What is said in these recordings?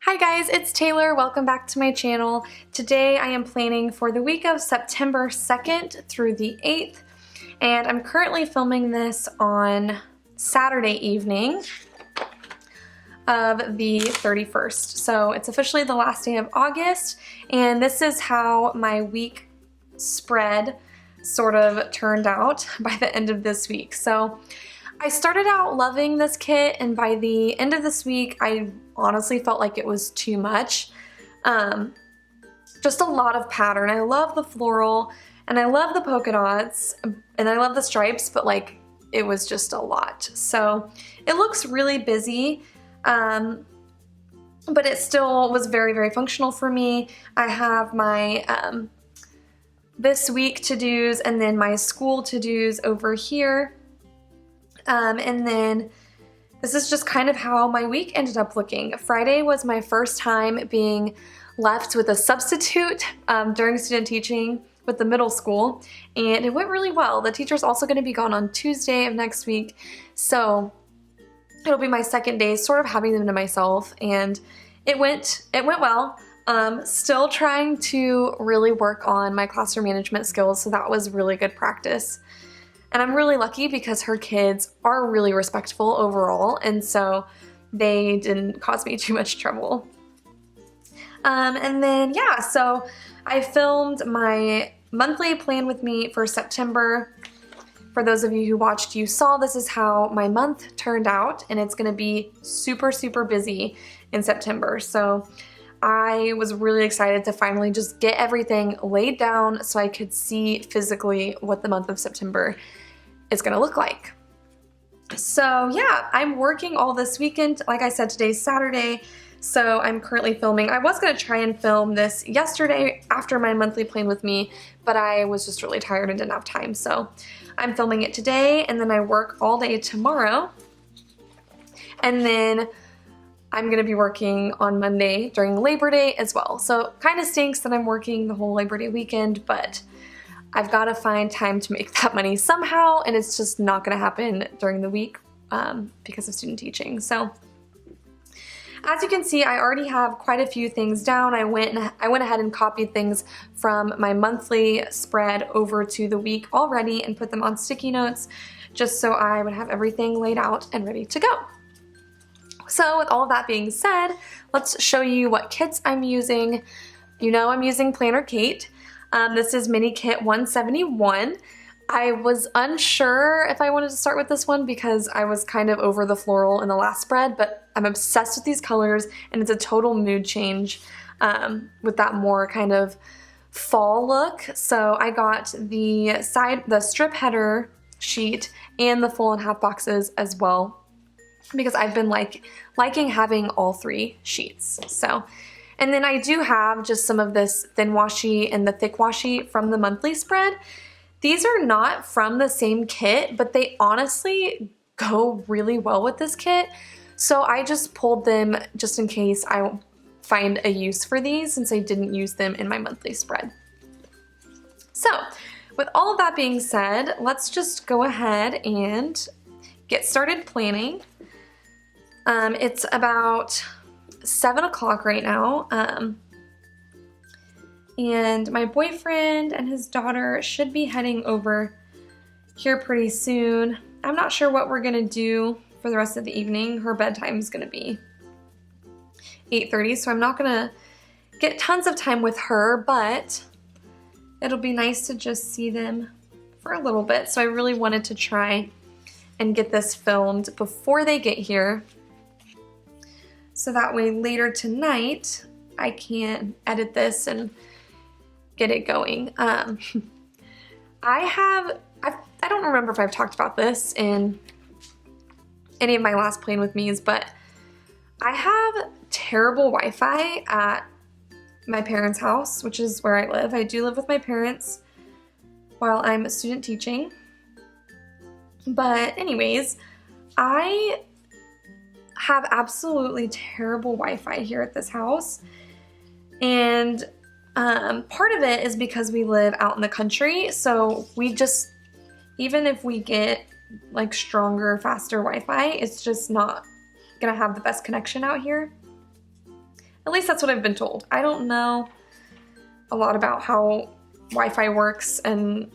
Hi guys, it's Taylor. Welcome back to my channel. Today I am planning for the week of September 2nd through the 8th, and I'm currently filming this on Saturday evening of the 31st. So it's officially the last day of August, and this is how my week spread sort of turned out by the end of this week. So I started out loving this kit, and by the end of this week I honestly felt like it was too much. Just a lot of pattern. I love the floral and I love the polka dots and I love the stripes, but like it was just a lot. So it looks really busy, but it still was very, very functional for me. I have my this week to-dos and then my school to-dos over here. And then this is just kind of how my week ended up looking. Friday was my first time being left with a substitute during student teaching with the middle school, and it went really well. The teacher's also going to be gone on Tuesday of next week, so it'll be my second day sort of having them to myself, and it went well. Still trying to really work on my classroom management skills, so that was really good practice. And I'm really lucky because her kids are really respectful overall, and so they didn't cause me too much trouble. And then, yeah, so I filmed my monthly plan with me for September. For those of you who watched, you saw this is how my month turned out, and it's going to be super, super busy in September. So I was really excited to finally just get everything laid down so I could see physically what the month of September is going to look like. So yeah, I'm working all this weekend. Like I said, today's Saturday, so I'm currently filming. I was going to try and film this yesterday after my monthly plan with me, but I was just really tired and didn't have time. So I'm filming it today, and then I work all day tomorrow. And then I'm going to be working on Monday during Labor Day as well. So kind of stinks that I'm working the whole Labor Day weekend, but I've got to find time to make that money somehow, and it's just not going to happen during the week because of student teaching. So as you can see, I already have quite a few things down. I went ahead and copied things from my monthly spread over to the week already and put them on sticky notes just so I would have everything laid out and ready to go. So with all of that being said, let's show you what kits I'm using. You know I'm using Planner Kate. This is Mini Kit 171. I was unsure if I wanted to start with this one because I was kind of over the floral in the last spread, but I'm obsessed with these colors, and it's a total mood change with that more kind of fall look. So I got the strip header sheet and the full and half boxes as well because I've been liking having all three sheets. So. And then I do have just some of this thin washi and the thick washi from the monthly spread. These are not from the same kit, but they honestly go really well with this kit. So I just pulled them just in case I find a use for these since I didn't use them in my monthly spread. So with all of that being said, let's just go ahead and get started planning. It's about 7 o'clock right now, and my boyfriend and his daughter should be heading over here pretty soon. I'm not sure what we're gonna do for the rest of the evening. Her bedtime is gonna be 8:30, so I'm not gonna get tons of time with her, but it'll be nice to just see them for a little bit. So I really wanted to try and get this filmed before they get here, so that way later tonight I can edit this and get it going. I don't remember if I've talked about this in any of my last plan with me's, but I have terrible Wi-Fi at my parents' house, which is where I live. I do live with my parents while I'm student teaching. But anyways, I have absolutely terrible Wi-Fi here at this house, and part of it is because we live out in the country, so we just, even if we get like stronger, faster Wi-Fi, it's just not gonna have the best connection out here. At least that's what I've been told. I don't know a lot about how Wi-Fi works and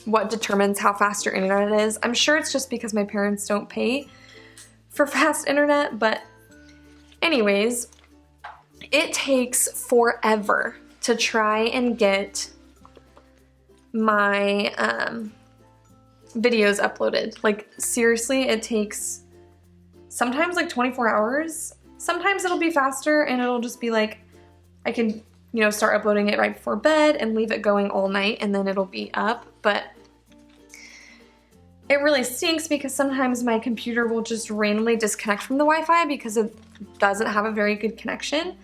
what determines how fast your internet is. I'm sure it's just because my parents don't pay for fast internet, but anyways, it takes forever to try and get my videos uploaded. Like seriously, it takes sometimes like 24 hours. Sometimes it'll be faster and it'll just be like, I can, you know, start uploading it right before bed and leave it going all night and then it'll be up. But it really stinks because sometimes my computer will just randomly disconnect from the Wi-Fi because it doesn't have a very good connection.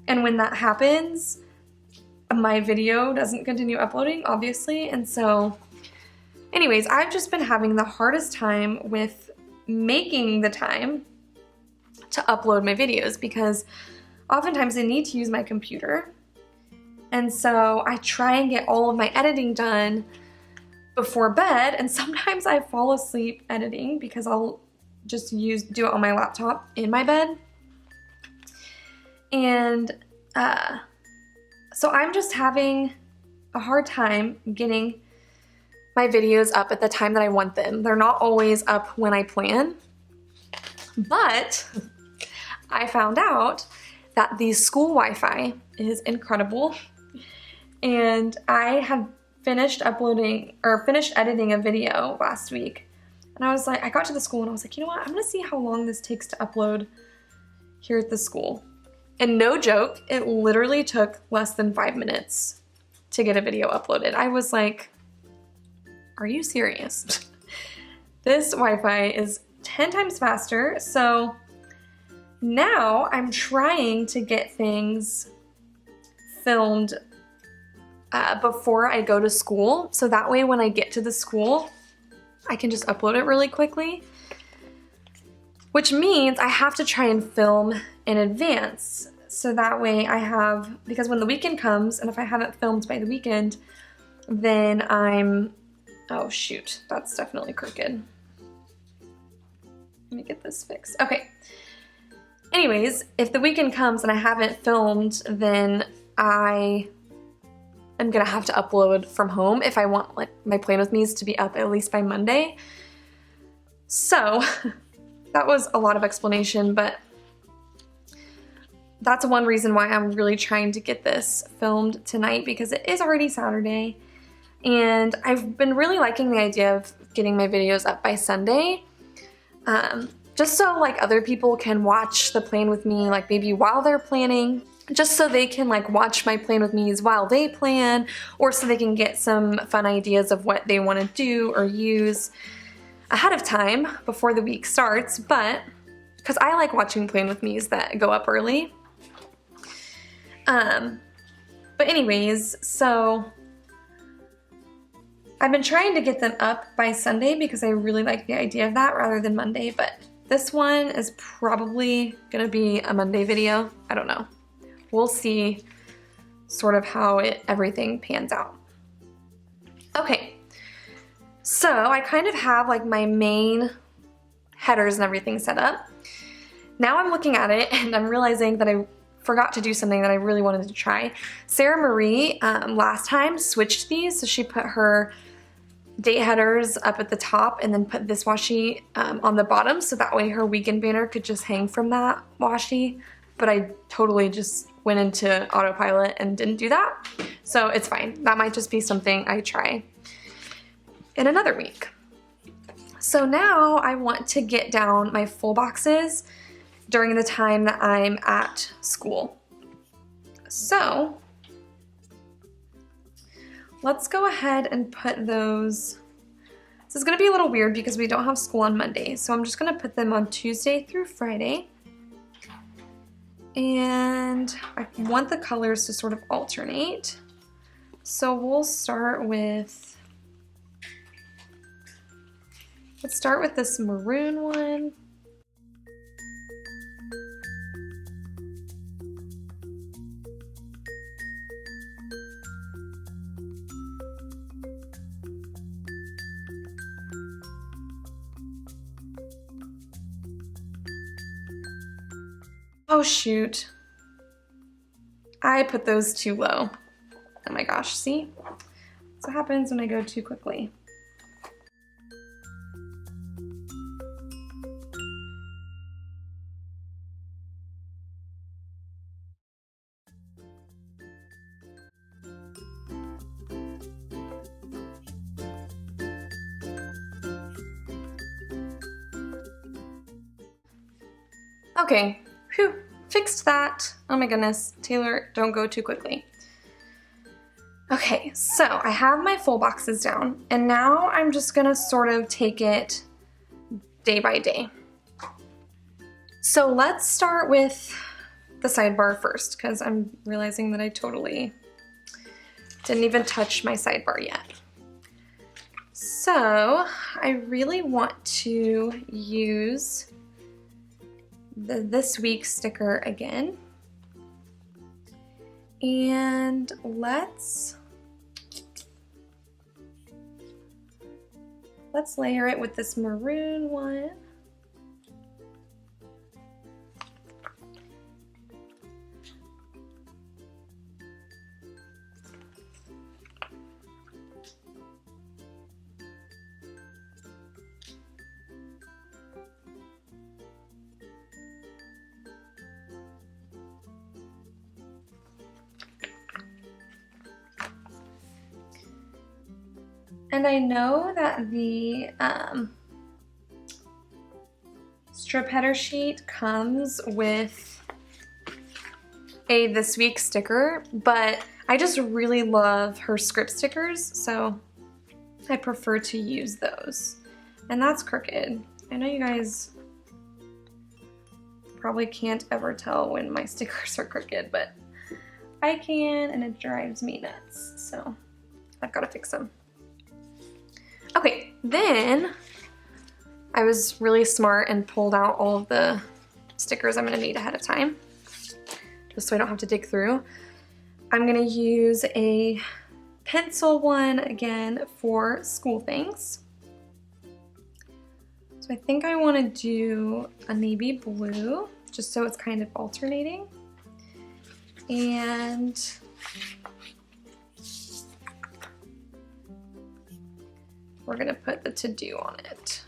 And when that happens, my video doesn't continue uploading, obviously. And so anyways, I've just been having the hardest time with making the time to upload my videos because oftentimes I need to use my computer. And so I try and get all of my editing done before bed, and sometimes I fall asleep editing because I'll just do it on my laptop in my bed. And so I'm just having a hard time getting my videos up at the time that I want them. They're not always up when I plan, but I found out that the school Wi-Fi is incredible, and I had finished editing a video last week, and I was like, I got to the school and I was like, you know what, I'm gonna see how long this takes to upload here at the school. And no joke, it literally took less than 5 minutes to get a video uploaded. I was like, are you serious? This Wi-Fi is 10 times faster. So now I'm trying to get things filmed before I go to school, so that way when I get to the school, I can just upload it really quickly. Which means I have to try and film in advance, so that way I have, because when the weekend comes, and if I haven't filmed by the weekend, then oh shoot, that's definitely crooked. Let me get this fixed. Okay. Anyways, if the weekend comes and I haven't filmed, then I'm gonna have to upload from home if I want like my Plan With Me's to be up at least by Monday. So that was a lot of explanation, but that's one reason why I'm really trying to get this filmed tonight, because it is already Saturday and I've been really liking the idea of getting my videos up by Sunday. Just so like other people can watch the Plan With Me, like maybe while they're planning, just so they can like watch my Plan With Me's while they plan, or so they can get some fun ideas of what they want to do or use ahead of time before the week starts. But because I like watching Plan With Me's that go up early. But anyways, so I've been trying to get them up by Sunday because I really like the idea of that rather than Monday, but this one is probably gonna be a Monday video. I don't know. We'll see sort of how everything pans out. Okay, so I kind of have like my main headers and everything set up. Now I'm looking at it and I'm realizing that I forgot to do something that I really wanted to try. Sarah Marie last time switched these, so she put her date headers up at the top and then put this washi on the bottom, so that way her weekend banner could just hang from that washi. But I totally just went into autopilot and didn't do that. So it's fine. That might just be something I try in another week. So now I want to get down my full boxes during the time that I'm at school. So let's go ahead and put those. This is gonna be a little weird because we don't have school on Monday. So I'm just gonna put them on Tuesday through Friday. And I want the colors to sort of alternate. So we'll start with, let's start with this maroon one. Oh shoot. I put those too low. Oh my gosh, see? That's what happens when I go too quickly. Okay, phew, fixed that. Oh my goodness, Taylor, don't go too quickly. Okay, so I have my full boxes down, and now I'm just gonna sort of take it day by day. So let's start with the sidebar first, because I'm realizing that I totally didn't even touch my sidebar yet. So I really want to use the This Week sticker again. And let's layer it with this maroon one. And I know that the strip header sheet comes with a This Week sticker, but I just really love her script stickers, so I prefer to use those. And that's crooked. I know you guys probably can't ever tell when my stickers are crooked, but I can, and it drives me nuts, so I've got to fix them. Okay, then I was really smart and pulled out all of the stickers I'm gonna need ahead of time, just so I don't have to dig through. I'm gonna use a pencil one again for school things. So I think I wanna do a navy blue, just so it's kind of alternating. And we're gonna put the to-do on it.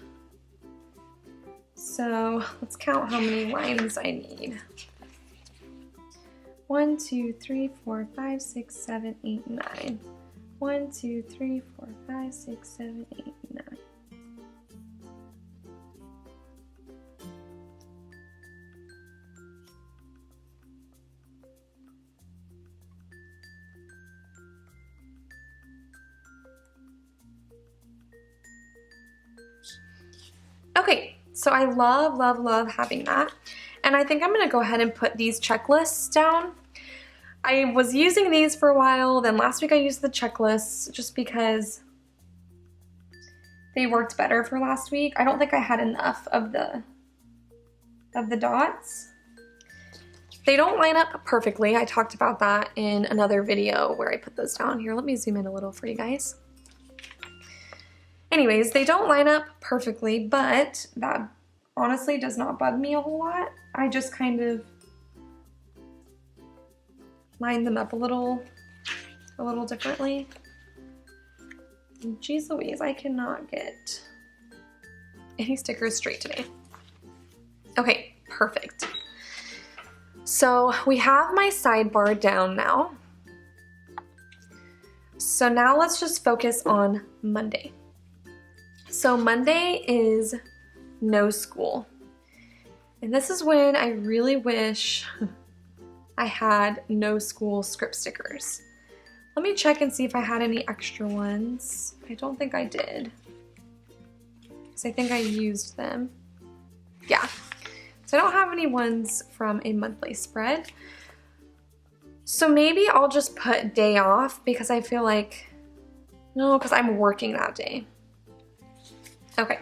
So let's count how many lines I need. 1, 2, 3, 4, 5, 6, 7, 8, 9. 1, 2, 3, 4, 5, 6, 7, 8, 9. Okay, so I love, love, love having that. And I think I'm gonna go ahead and put these checklists down. I was using these for a while, then last week I used the checklists just because they worked better for last week. I don't think I had enough of the dots. They don't line up perfectly. I talked about that in another video where I put those down. Here, let me zoom in a little for you guys. Anyways, they don't line up perfectly, but that honestly does not bug me a whole lot. I just kind of line them up a little differently. Jeez Louise, I cannot get any stickers straight today. Okay, perfect. So we have my sidebar down now. So now let's just focus on Monday. So Monday is no school. And this is when I really wish I had no school script stickers. Let me check and see if I had any extra ones. I don't think I did, because I think I used them. Yeah, so I don't have any ones from a monthly spread. So maybe I'll just put day off, because I feel like, no, because I'm working that day. Okay,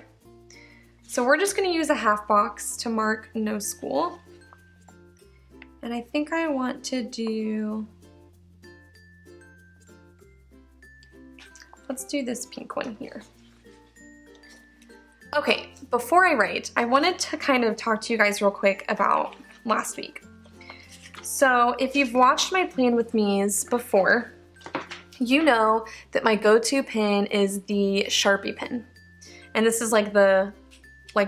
so we're just gonna use a half box to mark no school. And I think I want to do, let's do this pink one here. Okay, before I write, I wanted to kind of talk to you guys real quick about last week. So if you've watched my plan with me's before, you know that my go-to pen is the Sharpie pen. And this is like the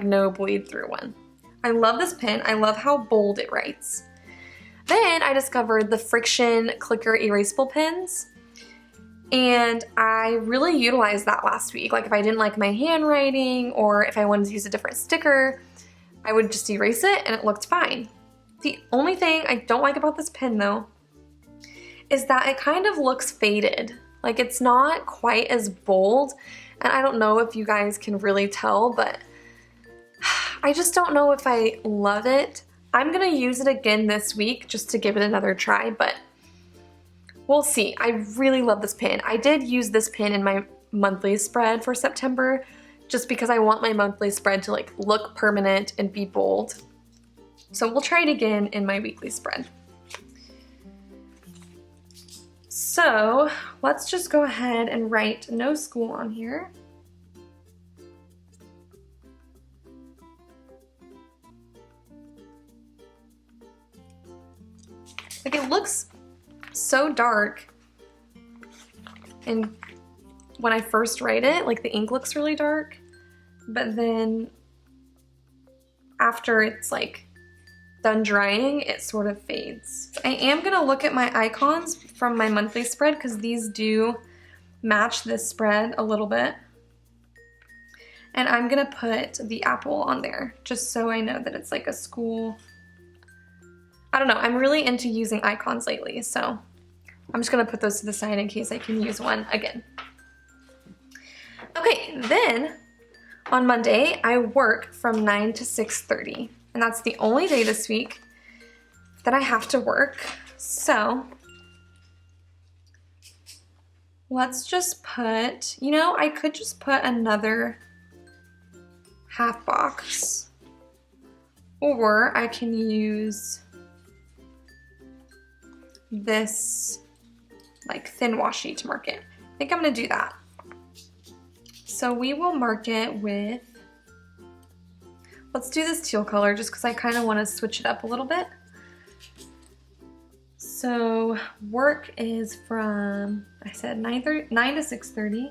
no bleed through one. I love this pen. I love how bold it writes. Then I discovered the friction clicker erasable pens. And I really utilized that last week. Like if I didn't like my handwriting or if I wanted to use a different sticker, I would just erase it and it looked fine. The only thing I don't like about this pen though is that it kind of looks faded. Like it's not quite as bold. And I don't know if you guys can really tell, but I just don't know if I love it. I'm gonna use it again this week just to give it another try, but we'll see. I really love this pen. I did use this pen in my monthly spread for September just because I want my monthly spread to like look permanent and be bold. So we'll try it again in my weekly spread. So let's just go ahead and write no school on here. Like it looks so dark, and when I first write it, like the ink looks really dark, but then after it's like done drying, it sort of fades. I am gonna look at my icons from my monthly spread because these do match this spread a little bit. And I'm gonna put the apple on there just so I know that it's like a school. I don't know, I'm really into using icons lately, so I'm just gonna put those to the side in case I can use one again. Okay, then on Monday, I work from 9 to 6:30, and that's the only day this week that I have to work. So let's just put, you know, I could just put another half box, or I can use this like thin washi to mark it. I think I'm gonna do that. So we will mark it with, let's do this teal color just because I kind of want to switch it up a little bit. So work is from, I said 9 to 6:30.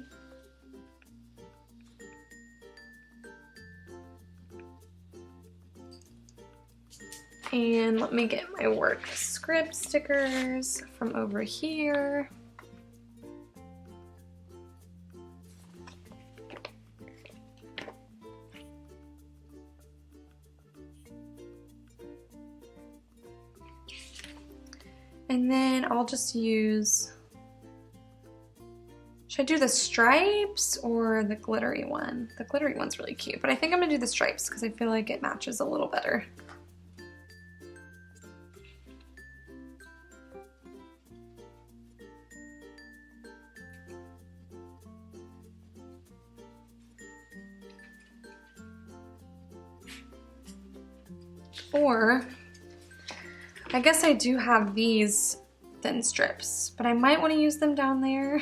And let me get my work script stickers from over here. And then I'll just use, should I do the stripes or the glittery one? The glittery one's really cute, but I think I'm gonna do the stripes because I feel like it matches a little better. Or I guess I do have these thin strips, but I might want to use them down there.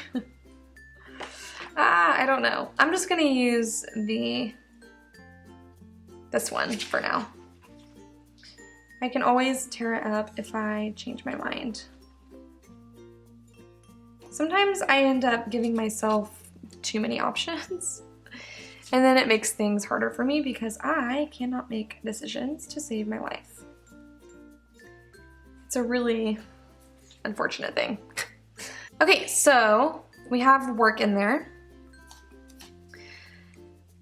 I don't know. I'm just gonna use this one for now. I can always tear it up if I change my mind. Sometimes I end up giving myself too many options. And then it makes things harder for me because I cannot make decisions to save my life. It's a really unfortunate thing. Okay, so we have work in there.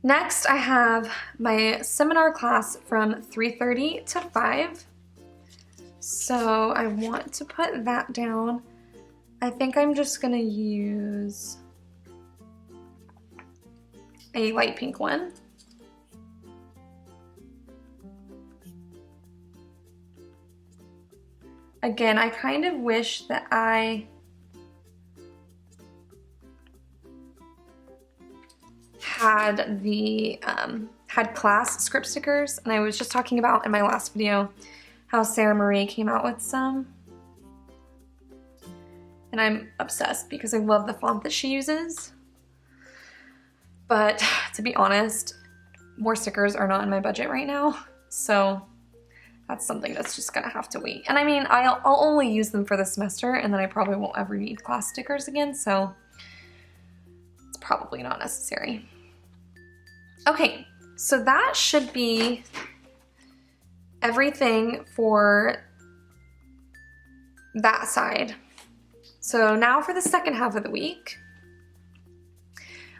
Next, I have my seminar class from 3:30 to 5. So I want to put that down. I think I'm just gonna use a light pink one. Again, I kind of wish that I had the had class script stickers, and I was just talking about in my last video how Sarah Marie came out with some. And I'm obsessed because I love the font that she uses. But to be honest, more stickers are not in my budget right now. So that's something that's just gonna have to wait. And I mean, I'll only use them for the semester, and then I probably won't ever need class stickers again, so it's probably not necessary. Okay, so that should be everything for that side. So now for the second half of the week.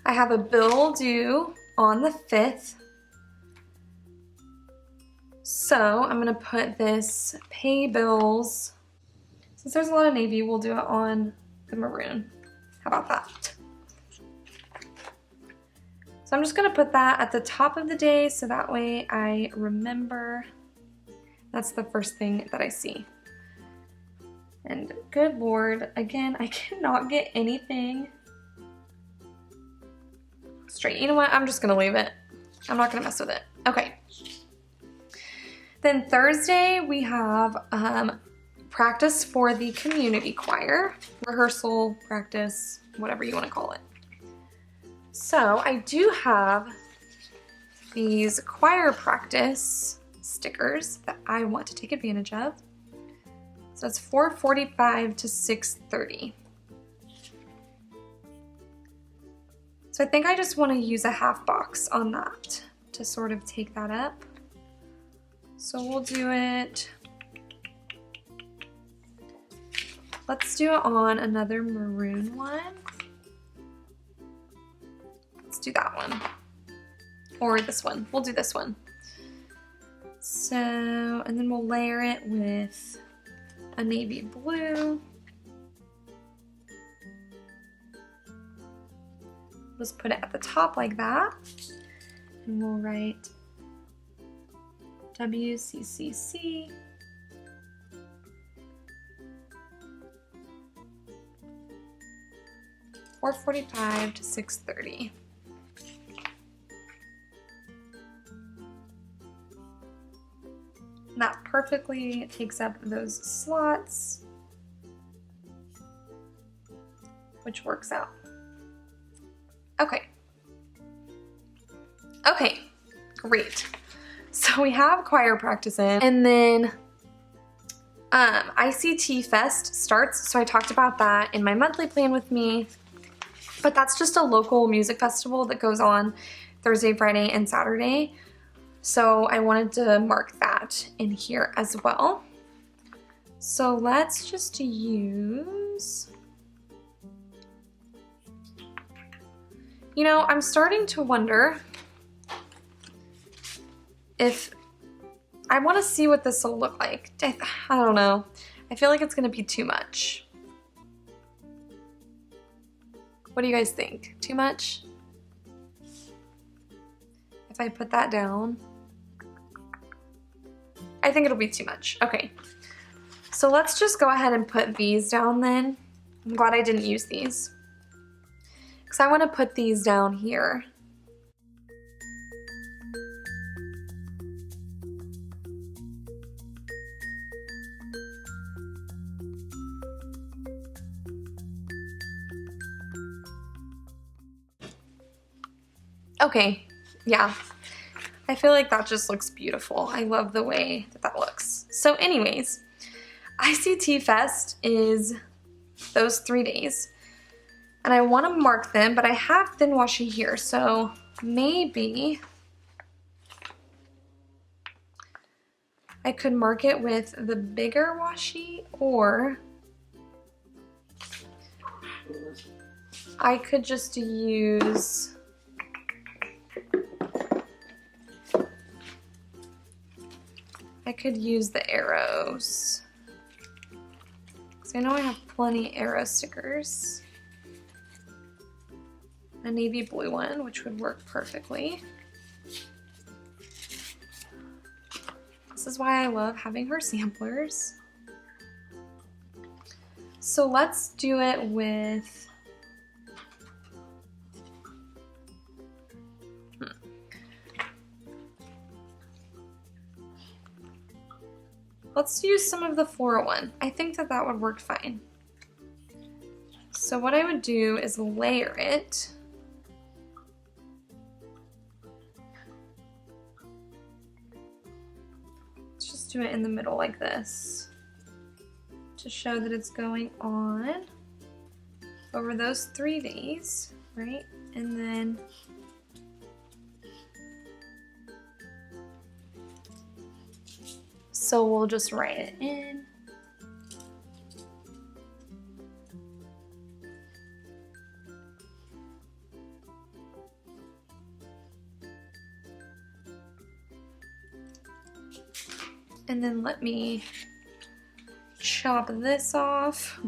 I have a bill due on the 5th. So I'm gonna put this pay bills. Since there's a lot of navy, we'll do it on the maroon. How about that? So I'm just gonna put that at the top of the day so that way I remember. That's the first thing that I see. And good Lord, again, I cannot get anything straight. You know what? I'm just gonna leave it. I'm not gonna mess with it. Okay. Then Thursday we have practice for the community choir, rehearsal, practice, whatever you want to call it. So I do have these choir practice stickers that I want to take advantage of. So it's 4:45 to 6:30. So I think I just want to use a half box on that to sort of take that up. So we'll do it. Let's do it on another maroon one. Let's do that one. Or this one. We'll do this one. So, and then we'll layer it with a navy blue. Just put it at the top like that. And we'll write WCCC. $4:45 to 6:30. That perfectly takes up those slots, which works out. Okay. Okay, great. So we have choir practice in, and then ICT Fest starts. So I talked about that in my monthly plan with me, but that's just a local music festival that goes on Thursday, Friday, and Saturday. So I wanted to mark that in here as well. So let's just use, you know, I'm starting to wonder if I want to see what this will look like. I don't know. I feel like it's going to be too much. What do you guys think? Too much? If I put that down? I think it'll be too much. Okay. So let's just go ahead and put these down then. I'm glad I didn't use these, because I want to put these down here. Okay, yeah. I feel like that just looks beautiful. I love the way that that looks. So anyways, ICT Fest is those 3 days. And I want to mark them, but I have thin washi here, so maybe I could mark it with the bigger washi, or I could just use the arrows. So I know I have plenty arrow stickers. A navy blue one, which would work perfectly. This is why I love having her samplers. So let's do it with let's use some of the 401. I think that that would work fine. So what I would do is layer it. Let's just do it in the middle like this to show that it's going on over those 3 days, right? And then so we'll just write it in. And then let me chop this off.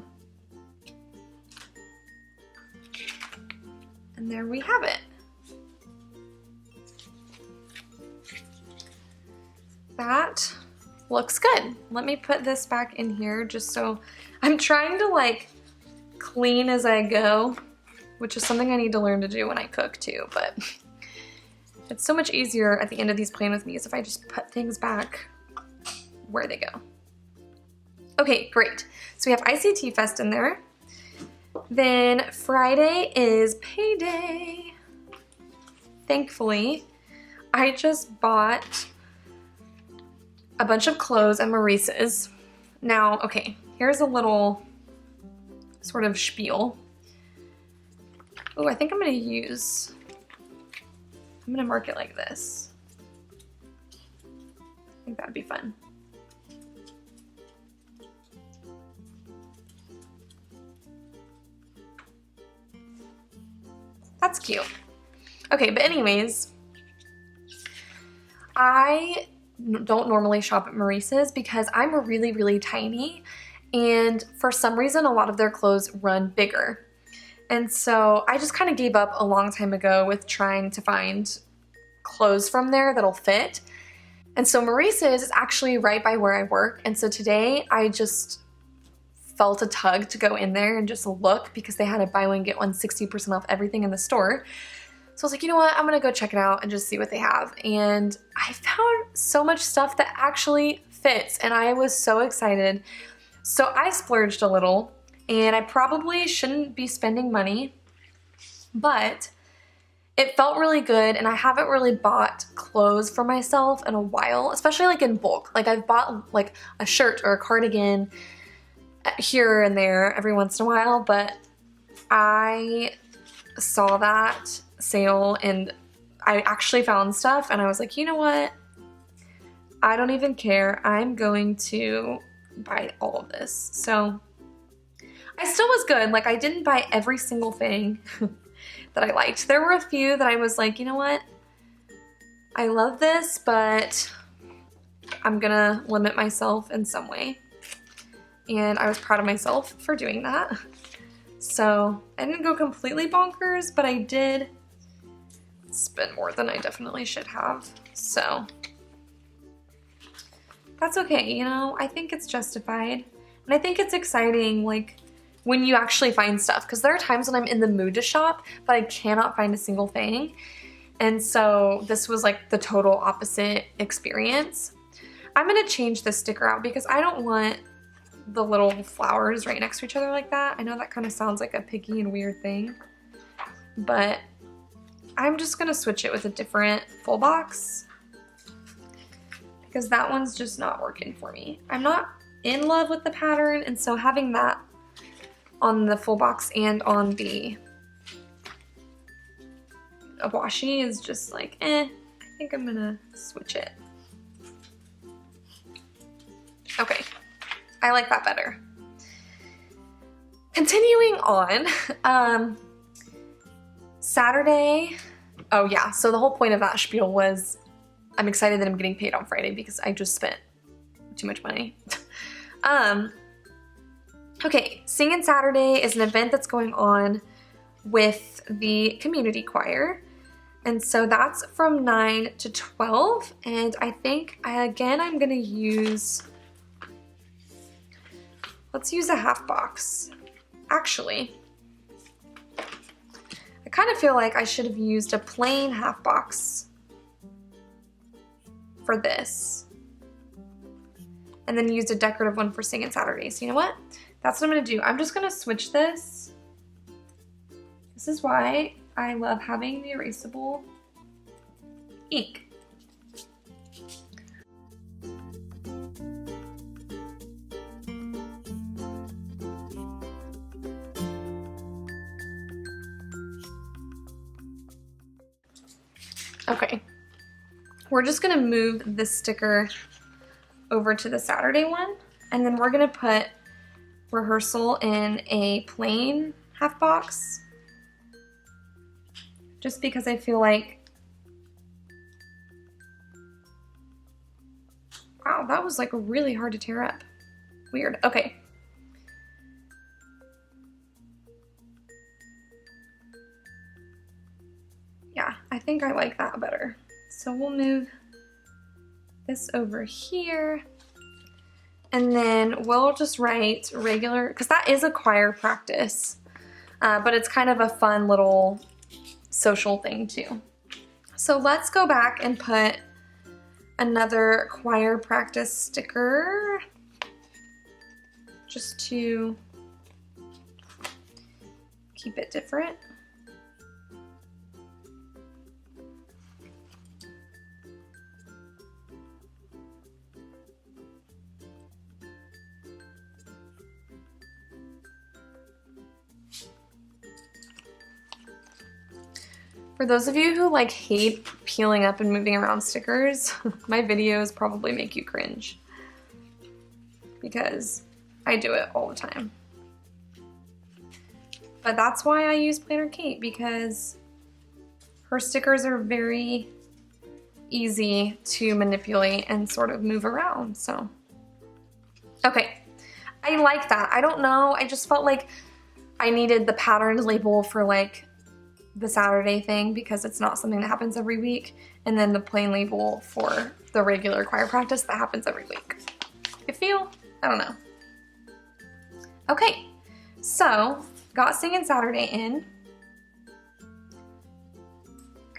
And there we have it. That looks good. Let me put this back in here just so I'm trying to like clean as I go, which is something I need to learn to do when I cook too, but it's so much easier at the end of these Plan With Me's if I just put things back where they go. Okay, great. So we have ICT Fest in there. Then Friday is payday. Thankfully, I just bought a bunch of clothes at Maurice's. Now, okay, here's a little sort of spiel. Oh, I think I'm gonna mark it like this. I think that'd be fun. That's cute. Okay, but anyways, I don't normally shop at Maurice's because I'm really, really tiny, and for some reason a lot of their clothes run bigger. And so I just kind of gave up a long time ago with trying to find clothes from there that'll fit. And so Maurice's is actually right by where I work, and so today I just felt a tug to go in there and just look because they had a buy one get one 60% off everything in the store. So I was like, you know what, I'm gonna go check it out and just see what they have. And I found so much stuff that actually fits, and I was so excited. So I splurged a little, and I probably shouldn't be spending money, but it felt really good, and I haven't really bought clothes for myself in a while, especially like in bulk. Like I've bought like a shirt or a cardigan here and there every once in a while, but I saw that sale and I actually found stuff, and I was like, you know what? I don't even care. I'm going to buy all of this. So I still was good. Like I didn't buy every single thing that I liked. There were a few that I was like, you know what? I love this, but I'm gonna limit myself in some way. And I was proud of myself for doing that. So I didn't go completely bonkers, but I did spend more than I definitely should have. So that's okay, you know, I think it's justified. And I think it's exciting, like, when you actually find stuff, because there are times when I'm in the mood to shop, but I cannot find a single thing. And so this was like the total opposite experience. I'm gonna change this sticker out because I don't want the little flowers right next to each other like that. I know that kind of sounds like a picky and weird thing, but I'm just gonna switch it with a different full box because that one's just not working for me. I'm not in love with the pattern, and so having that on the full box and on the washi is just like, I think I'm gonna switch it. Okay. I like that better. Continuing on, Saturday, oh yeah, so the whole point of that spiel was I'm excited that I'm getting paid on Friday because I just spent too much money. Okay, Singin' Saturday is an event that's going on with the community choir. And so that's from 9 to 12, and I think, again, I'm gonna use, let's use a half box. Actually, I kind of feel like I should have used a plain half box for this, and then used a decorative one for Singin' Saturday. So you know what? That's what I'm gonna do. I'm just gonna switch this. This is why I love having the erasable ink. Okay, we're just gonna move this sticker over to the Saturday one, and then we're gonna put rehearsal in a plain half box, just because I feel like, wow, that was like really hard to tear up. Weird. Okay. Yeah, I think I like that better. So we'll move this over here, and then we'll just write regular, because that is a choir practice, but it's kind of a fun little social thing too. So let's go back and put another choir practice sticker just to keep it different. For those of you who like hate peeling up and moving around stickers, my videos probably make you cringe because I do it all the time. But that's why I use Planner Kate, because her stickers are very easy to manipulate and sort of move around. So, okay, I like that. I don't know, I just felt like I needed the patterned label for like the Saturday thing because it's not something that happens every week, and then the plain label for the regular choir practice that happens every week. I feel, I don't know. Okay, so got Singin' Saturday in.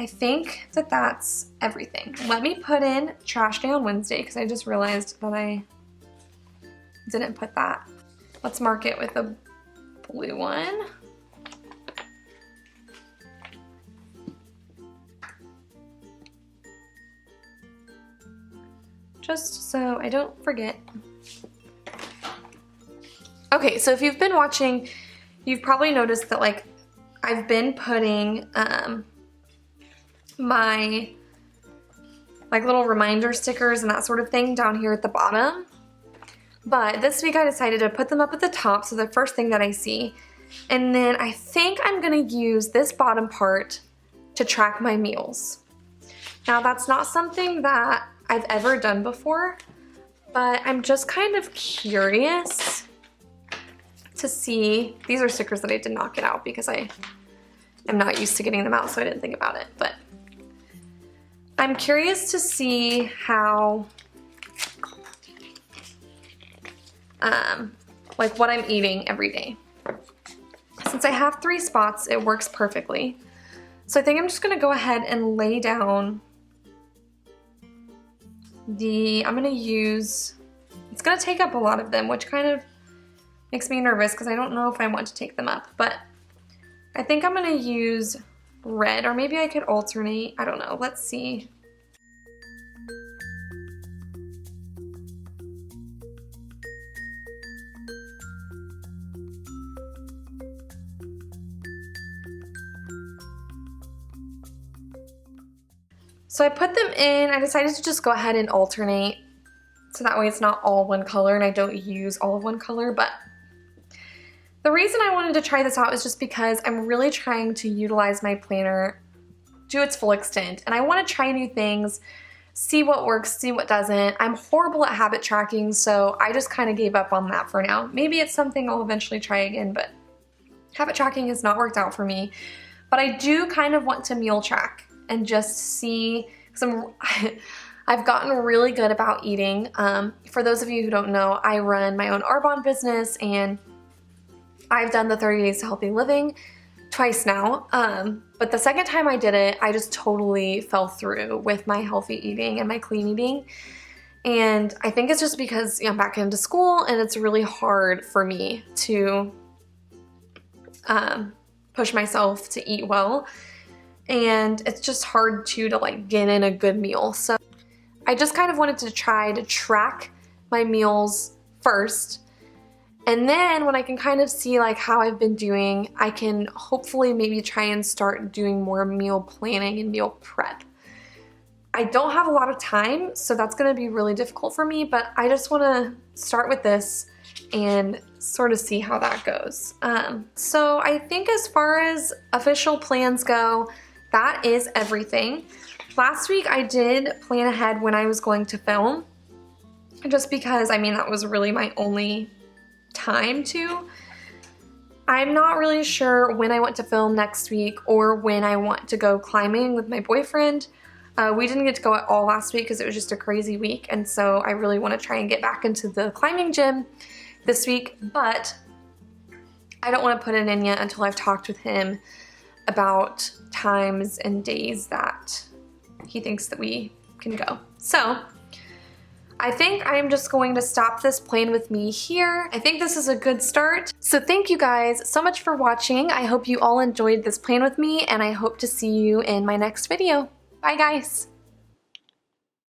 I think that that's everything. Let me put in Trash Day on Wednesday because I just realized that I didn't put that. Let's mark it with a blue one. Just so I don't forget. Okay, so if you've been watching, you've probably noticed that like I've been putting my like little reminder stickers and that sort of thing down here at the bottom. But this week I decided to put them up at the top, so the first thing that I see. And then I think I'm gonna use this bottom part to track my meals. Now that's not something that I've ever done before, but I'm just kind of curious to see. These are stickers that I did not get out because I am not used to getting them out, so I didn't think about it. But I'm curious to see how, like what I'm eating every day. Since I have 3 spots, it works perfectly. So I think I'm just gonna go ahead and lay down I'm gonna use, it's gonna take up a lot of them, which kind of makes me nervous because I don't know if I want to take them up, but I think I'm gonna use red, or maybe I could alternate, I don't know, let's see. So I put them in, I decided to just go ahead and alternate, so that way it's not all one color and I don't use all of one color. But the reason I wanted to try this out is just because I'm really trying to utilize my planner to its full extent, and I want to try new things, see what works, see what doesn't. I'm horrible at habit tracking, so I just kind of gave up on that for now. Maybe it's something I'll eventually try again, but habit tracking has not worked out for me. But I do kind of want to meal track and just see, because I've gotten really good about eating. For those of you who don't know, I run my own Arbonne business, and I've done the 30 Days to Healthy Living twice now. But the second time I did it, I just totally fell through with my healthy eating and my clean eating. And I think it's just because I'm back into school and it's really hard for me to push myself to eat well. And it's just hard to like get in a good meal. So I just kind of wanted to try to track my meals first. And then when I can kind of see like how I've been doing, I can hopefully maybe try and start doing more meal planning and meal prep. I don't have a lot of time, so that's gonna be really difficult for me, but I just wanna start with this and sort of see how that goes. So I think as far as official plans go, that is everything. Last week I did plan ahead when I was going to film, just because, I mean, that was really my only time to. I'm not really sure when I want to film next week or when I want to go climbing with my boyfriend. We didn't get to go at all last week because it was just a crazy week, and so I really want to try and get back into the climbing gym this week, but I don't want to put it in yet until I've talked with him about times and days that he thinks that we can go. So I think I'm just going to stop this plan with me here. I think this is a good start. So thank you guys so much for watching. I hope you all enjoyed this plan with me, and I hope to see you in my next video. Bye guys!